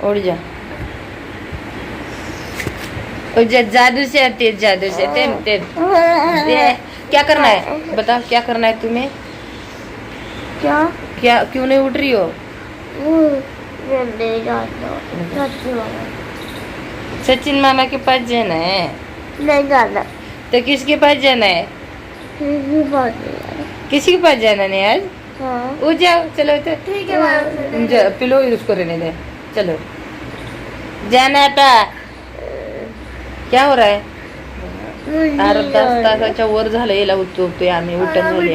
उड़ जा। जादू से आती है, जादू से। तेन तेन क्या करना है बताओ, क्या करना है तुम्हें? क्या क्या, क्यों नहीं उठ रही हो? सचिन मामा के पास जाना है। नहीं जाना। तो किसके पास जाना है? किसी के पास जाना नहीं आज? हाँ। उठ जाओ, चलो तो ठीक है पिलो उसको रहने दे, चलो जाना था। क्या हो रहा है? अर्धा तासाच्या वर झालं, याला उठतोय आम्ही, उठन झाली।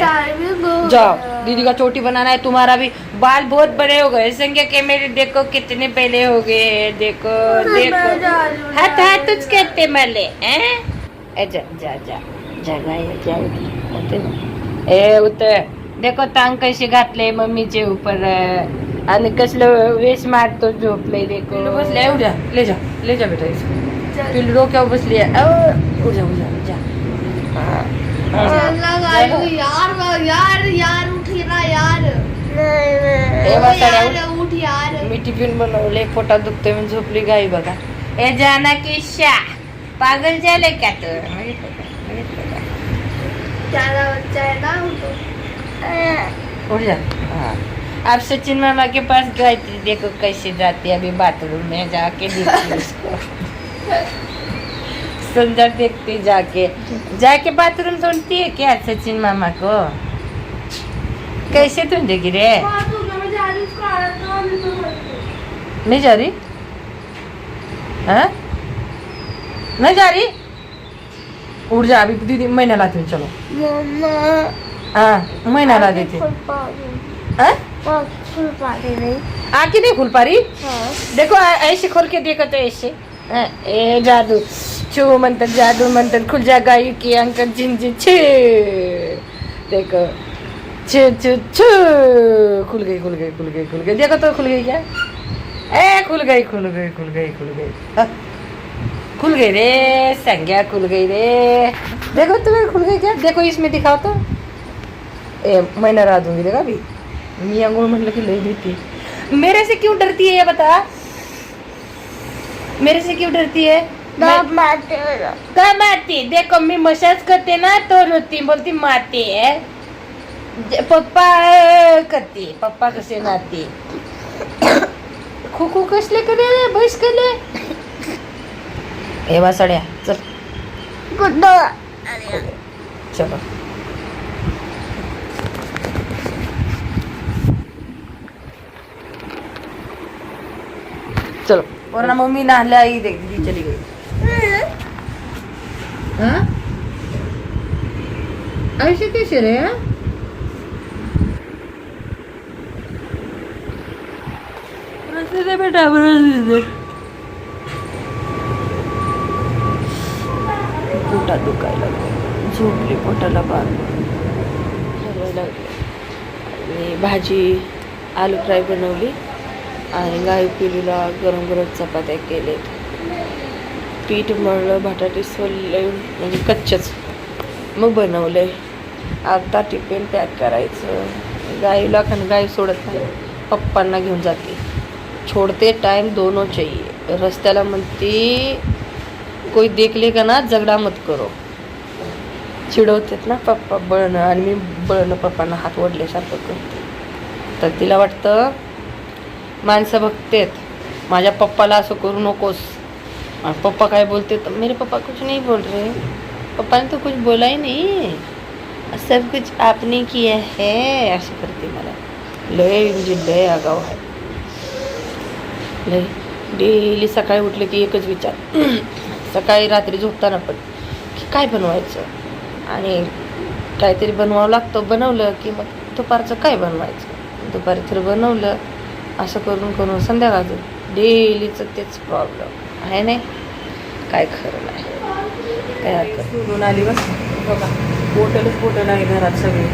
जाओ, दीदी का चोटी बनाना है। तुम्हारा भी बाल बहुत बड़े हो गए, संख्या के मेरे देखो कितने पहले हो गए। देखो देखो, हाथ हाथच कहते मले हैं। जा जा जा जा जा ए उतर। देखो टांग कशी घातले मम्मीचे ऊपर, आणि कसलं वेश मारतो झोपले। देखो बसले, उद्या ले जा, ले जा बेटा इसको। पिल्लू डोक्यावर बसली आहे। उजा उजा उजा। यार यार यार उठ ना यार। उठ यार। मी टिफिन बनवले, पोटात दुखते म्हणून झोपली गाई बघा। ए जाना किशा, पागल झाले का तू? त्याला बच्चा है ना उठ जा। हाँ, अब सचिन मामा के पास गई थी, देखो कैसे जाती है अभी बाथरूम में, जाके देखती उसको। सुंदर देखती, जाके जाके बाथरूम ढूंढती है क्या सचिन मामा को? कैसे ढूंढेगी रे? नहीं जा रही? हाँ, नहीं जा रही? उठ जा, अभी दीदी महीना लाती हूँ, चलो। हाँ, महीना ला देती। आँखें नहीं खुल पा रही? देखो ऐसे खोल के देखो तो ऐसे। ए जादू छू मंतर, जादू मंतर, खुल जा गाय की अंकल जिन जिन छे। देखो छू छू छू, खुल गई खुल गई खुल गई खुल गई। देखो तो खुल गई क्या? ए खुल गई खुल गई खुल गई खुल गई, खुल गई रे संज्ञा, खुल गई रे। देखो तुम्हें खुल गई क्या? देखो इसमें दिखाओ तो। ए मैं नरा दूंगी, देखा अभी मी अंगूर मतलब कि ले देती। मेरे से क्यों डरती है ये बता, मेरे से क्यों डरती है? कब मारती? देखो मैं मसाज करते ना तो रोती, बोलती मारती है। पप्पा करती, पप्पा कसे नाती। खो कसले करे बस केले। ए वासड्या चल, चलो चलो। वरना मम्मी नहला ही देख दी चली गई। हाँ? ऐसे कैसे रे? दे बेटा, दे। पोटात दुखायला लागलं, झोपली पोटाला बांधून लागली। भाजी आलू फ्राय बनवली आणि गाई पिलीला गरम गरम चपात्या केलेत। पीठ मळलं, बटाटे सोलले म्हणजे कच्चेच, मग बनवले। आता टिफिन पॅक करायचं। गाईला खान गाई सोडत नाही, पप्पांना घेऊन जाते। छोड़ते टाइम दोनों चाहिए। रस्त्याला म्हणती कोई देख लेगा ना झगडा मत करो, चिडवतात ना पप्पा बळणं, आणि मी बळणं पप्पांना हात ओढल्यासारखं करते। तर तिला वाटतं माणसं बघतेत, माझ्या पप्पाला असं करू नकोस। पप्पा काय बोलते तर मेरे पापा कुछ नहीं बोल रहे, पप्पा ने तो कुछ बोला ही नहीं, सब कुछ आपने किया है, असं करते मला। लय म्हणजे लय आगाव आहे, लय। डेली सकाळी उठले की एकच विचार, सकाळी रात्री झोपताना पण, की काय बनवायचं, आणि काहीतरी बनवावं लागतं। बनवलं की मग दुपारचं काय बनवायचं, दुपारी तर बनवलं, असं करून करून संध्याकाळचं डेलीचं तेच प्रॉब्लेम आहे नाही, काय खरं नाही। काय हरकत सोडून आली बस बघा, बॉटल आहे घरात सगळी।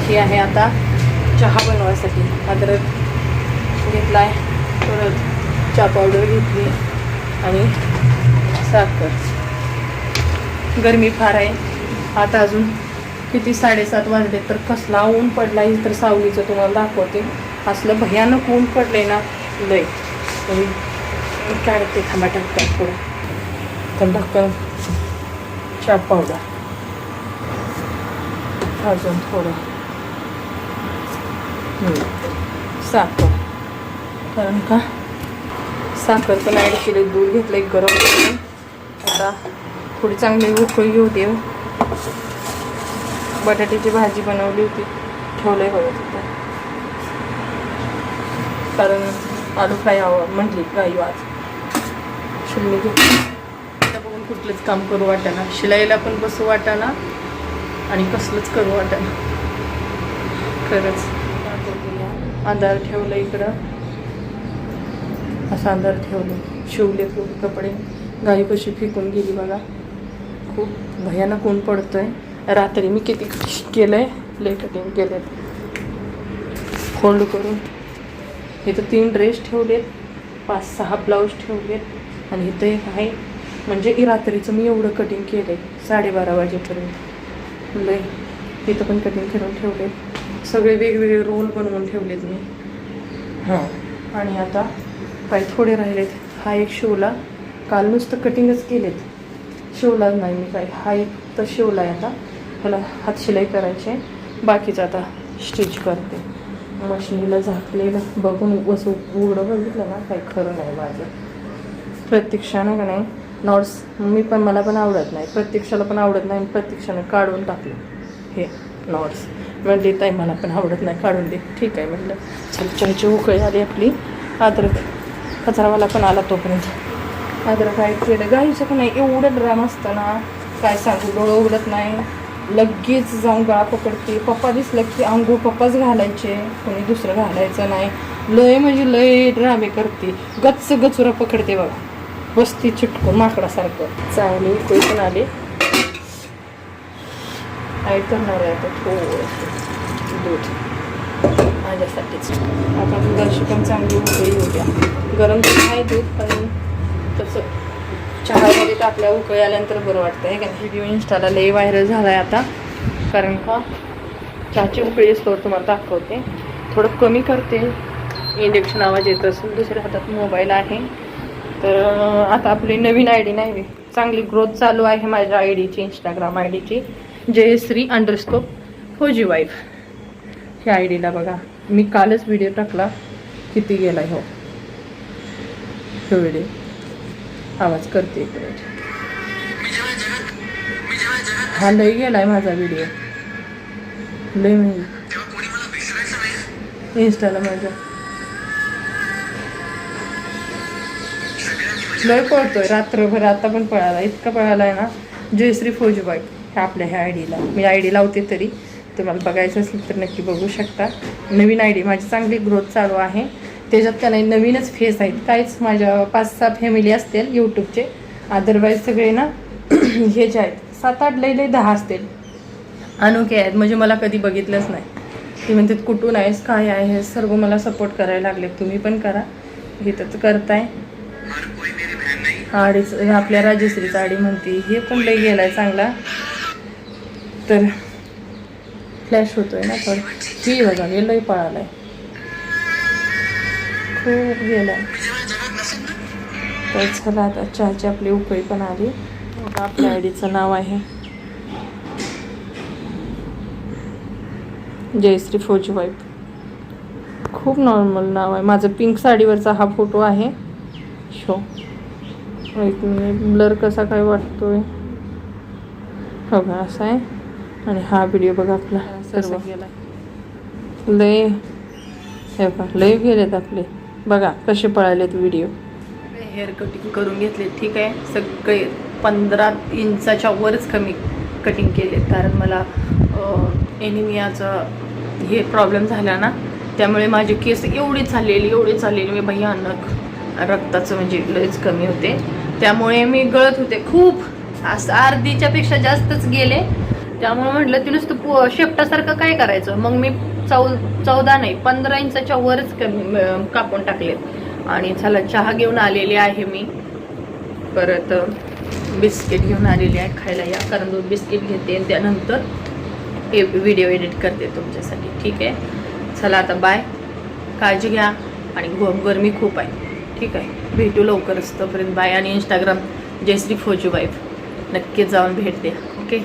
ही आहे आता चहा बनवायसाठी, अद्रक घेतलाय, परत चहा पावडर घेतली आणि साखर। गरमी फार आहे, आता अजून किती 7:30 वाजले, तर कसला ऊन पडलाय, तर सावलीचं तुम्हाला दाखवते। असलं भयानक ऊन पडले ना लय, काढते थांबा टाकतात थोडं तर ढक्कन चहा पावडर अजून थोडं साखर कारण का साखर पण ॲड केली दूध घेतलं एक गरम करून आता थोडी चांगली उकळी येऊ दे बटाट्याची भाजी बनवली होती ठेवलंय बघत होतं कारण आलू फ्राय म्हटली गाई आज शिल्ली घेतली आता बघून कुठलंच काम करू वाटाना शिलाईला पण बसू वाटाना आणि कसलंच करू वाटाना खरंच अंधार ठेवलं इकडं असा अंधार ठेवलं शिवले खूप कपडे गाई कशी फेकून गेली बघा खूप भयानक ऊन पडतोय रात्री मी किती केलंय लय कटिंग केलेत फोल्ड करून इथं 3 ड्रेस ठेवलेत 5-6 ब्लाऊज ठेवलेत आणि इथं एक आहे म्हणजे रात्रीचं मी एवढं कटिंग केलंय 12:30 वाजेपर्यंत लय इथं पण कटिंग करून ठेवलेत सगळे वेगवेगळे रोल बनवून ठेवलेत मी हां आणि आता काही थोडे राहिलेत हा एक शिवला काल नुसतं कटिंगच केलेत शिवलाच नाही मी काय हा एक तर शिवला आहे आता ह्याला हात शिलाई करायची आहे बाकीचं आता स्टिच करते मशिनीला झाकलेलं बघून असं उघडं बघितलं ना काही खरं नाही माझं प्रत्यक्षानं का नाही नॉट्स मला पण आवडत नाही प्रत्यक्षाला पण आवडत नाही प्रत्यक्षानं काढून टाकलं हे नॉट्स म्हणले ताई मला पण आवडत नाही काढून दे ठीक आहे म्हटलं चल चहाची उकळी आली आपली अद्रक कचरावाला पण आला तोपर्यंत अद्रक काय केलं गाईचं पण नाही एवढं ड्राम असतं ना काय सांगू डोळं उघडत नाही लगेच जाऊन गळा पकडते पप्पा दिसलं की अंघोळ पप्पाच घालायचे कोणी दुसरं घालायचं नाही लय म्हणजे लय ड्रामे करते गच्च गचुरा पकडते बघा बसती चिटकून माकडासारखं चांगली उकळी पण आली ॲड करणार आहे आता थोडंसं दूध माझ्यासाठीच आता दुधाची पण चांगली उकळी येऊ द्या गरम दूध आहे दूध पण तसं चहामध्ये टाकल्या उकळी आल्यानंतर बरं वाटतं आहे का व्हिडिओ इंस्टाला लई व्हायरल झाला आहे आता कारण का चहाची उकळी असतो तुम्हाला दाखवते थोडं कमी करते इंडक्शन आवाज येत असेल दुसऱ्या हातात मोबाईल आहे तर आता आपली नवीन आय डी नाही चांगली ग्रोथ चालू आहे माझ्या आय डीची इंस्टाग्राम आय डीची जयश्री_ फौजी वाईफ ह्या आय डीला बघा मी कालच व्हिडिओ टाकला किती गेला हो व्हिडिओ आवाज करते इकडे हा लय गेलाय माझा व्हिडिओ लय म्हणजे इंस्टाला माझ्या लय पळतोय रात्रभर आता पण पळाला इतका पळाला आहे ना जयश्री फौजी वाईफ ह्या आपल्या ह्या I Dila me I D लावते तरी तुम्हाला बघायचं असेल तर नक्की बघू शकता नवीन आय डी माझी चांगली ग्रोथ चालू आहे त्याच्यात का नाही नवीनच फेस आहेत काहीच माझ्या 5-6 फॅमिली असतील यूट्यूबचे अदरवाईज सगळे ना हे जे आहेत 7-8 लई 10 असतील अनोखे आहेत म्हणजे मला कधी बघितलंच नाही ते म्हणतात कुठून आहेस काय आहे सर्व मला सपोर्ट करायला लागले तुम्ही पण करा हे तर करताय आडीच आपल्या राजश्रीचा आडी म्हणते हे पण लई गेलाय चांगला तर फ्लॅश होतोय ना पण ही बघा हे लई पळालाय खूप गेलाय तर चला आता चहाची आपली उकळी पण आली आपल्या आयडीचं नाव आहे जयश्री फौजी वाईफ खूप नॉर्मल नाव आहे माझं पिंक साडीवरचा हा फोटो आहे शो एक मिनिट ब्लर कसा काय वाटतोय हो का असा आहे आणि हा व्हिडिओ बघा आपला सर्व गेला लय हे बघा लय गेलेत आपले बघा कसे पळालेत व्हिडिओ हेअर कटिंग करून घेतले ठीक आहे सगळे 15 इंचाच्या वरच कमी कटिंग केले कारण मला एनिमियाचा हे प्रॉब्लेम झाला ना त्यामुळे माझे केस एवढे चाललेले मी भयानक रक्ताचं म्हणजे लयच कमी होते त्यामुळे मी गळत होते खूप असं अर्धीच्या पेक्षा जास्तच गेले त्यामुळे म्हटलं ती नुसतं शेपटासारखं काय करायचं मग मी 14 नाही 15 इंचाच्या वरच कमी कापून टाकलेत आणि चला चहा घेऊन आलेली आहे मी परत बिस्किट घेऊन आलेली आहे खायला या कारण 2 बिस्किट घेते आणि त्यानंतर व्हिडिओ एडिट करते तुमच्यासाठी ठीक आहे चला आता बाय काळजी घ्या आणि गरमी खूप आहे ठीक आहे भेटू लवकरच. तोपर्यंत बाय. आणि इंस्टाग्राम जयश्री फौजी वाईफ नक्की जाऊन भेट द्या. ओके.